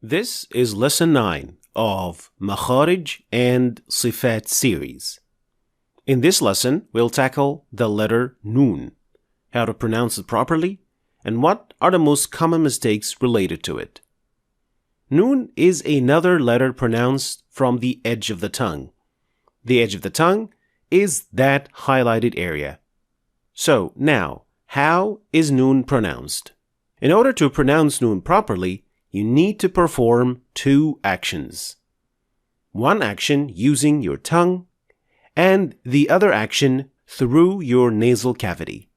This is Lesson 9 of Makharij and Sifaat series. In this lesson, we'll tackle the letter Noon, how to pronounce it properly, and what are the most common mistakes related to it. Noon is another letter pronounced from the edge of the tongue. The edge of the tongue is that highlighted area. So now, how is Noon pronounced? In order to pronounce Noon properly, you need to perform two actions. One action using your tongue, and the other action through your nasal cavity.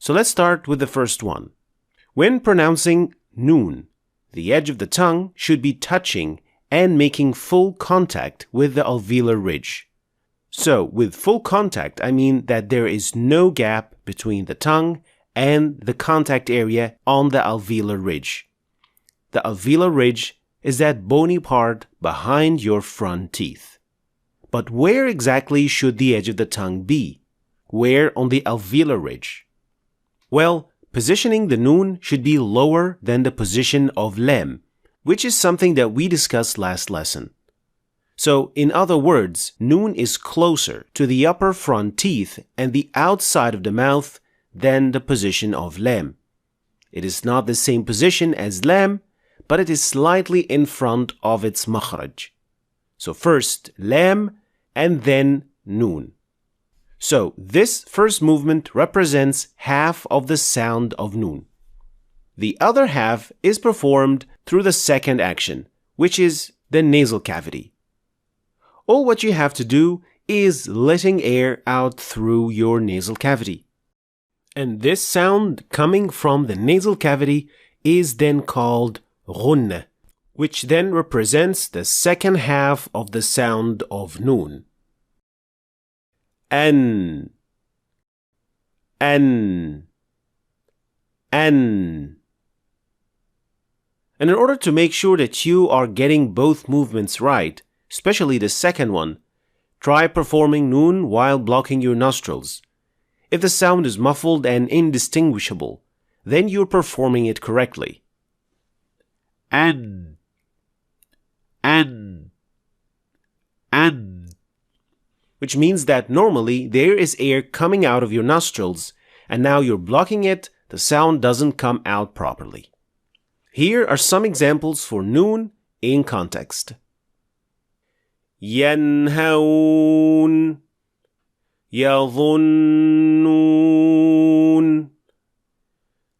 So let's start with the first one. When pronouncing Noon, the edge of the tongue should be touching and making full contact with the alveolar ridge. So with full contact, I mean that there is no gap between the tongue and the contact area on the alveolar ridge. The alveolar ridge is that bony part behind your front teeth. But where exactly should the edge of the tongue be? Where on the alveolar ridge? Well, positioning the Noon should be lower than the position of Lem, which is something that we discussed last lesson. So, in other words, Noon is closer to the upper front teeth and the outside of the mouth than the position of Lem. It is not the same position as Lem, but it is slightly in front of its Makharij. So first Lam and then Noon. So this first movement represents half of the sound of Noon. The other half is performed through the second action, which is the nasal cavity. All what you have to do is letting air out through your nasal cavity. And this sound coming from the nasal cavity is then called غنة, which then represents the second half of the sound of Noon. An. And in order to make sure that you are getting both movements right, especially the second one, try performing Noon while blocking your nostrils. If the sound is muffled and indistinguishable, then you're performing it correctly. And which means that normally there is air coming out of your nostrils, and now you're blocking it, the sound doesn't come out properly. Here are some examples for Noon in context. ينهون يظنون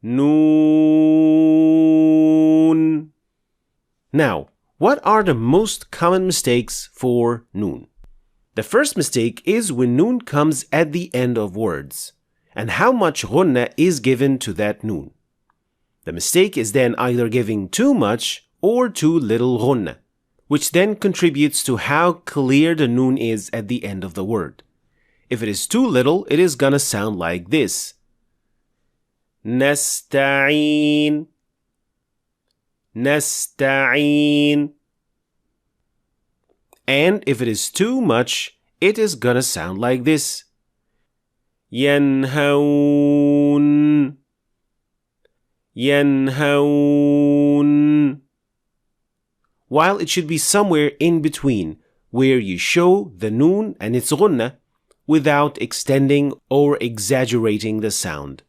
نون. Now, what are the most common mistakes for Noon? The first mistake is when Noon comes at the end of words, and how much Ghunna is given to that Noon. The mistake is then either giving too much or too little Ghunna, which then contributes to how clear the Noon is at the end of the word. If it is too little, it is gonna sound like this. نستعين نستعين. And if it is too much, it is gonna sound like this. ينهون ينهون. While it should be somewhere in between, where you show the Noon and its Ghunna without extending or exaggerating the sound.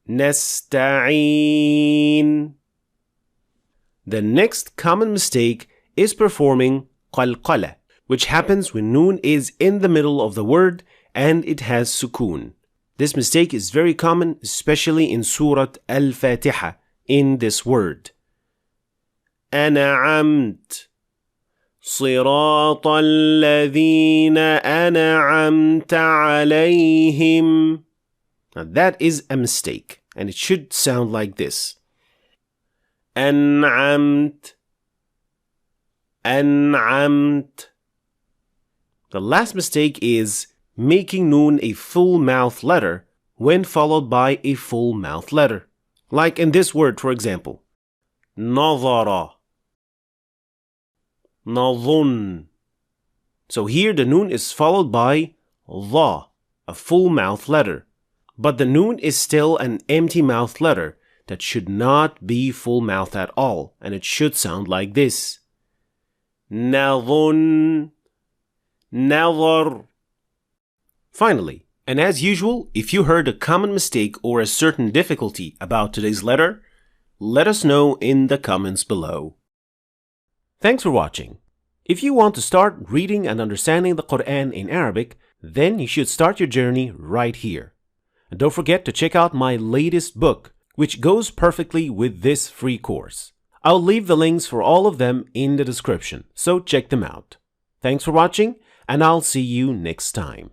نستعين. The next common mistake is performing qalqala, which happens when Noon is in the middle of the word and it has sukoon. This mistake is very common, especially in Surah Al-Fatiha, in this word. أنعمت صراط الذين أنعمت عليهم. Now that is a mistake, and it should sound like this. أنعمت أنعمت. The last mistake is making Noon a full mouth letter when followed by a full mouth letter. Like in this word, for example. نظر نظن. So here the Noon is followed by dha, a full mouth letter. But the Noon is still an empty mouth letter that should not be full mouth at all, and it should sound like this. نظن نظر. Finally, and as usual, if you heard a common mistake or a certain difficulty about today's letter, let us know in the comments below. Thanks for watching. If you want to start reading and understanding the Quran in Arabic, then you should start your journey right here. And don't forget to check out my latest book, which goes perfectly with this free course. I'll leave the links for all of them in the description, so check them out. Thanks for watching, and I'll see you next time.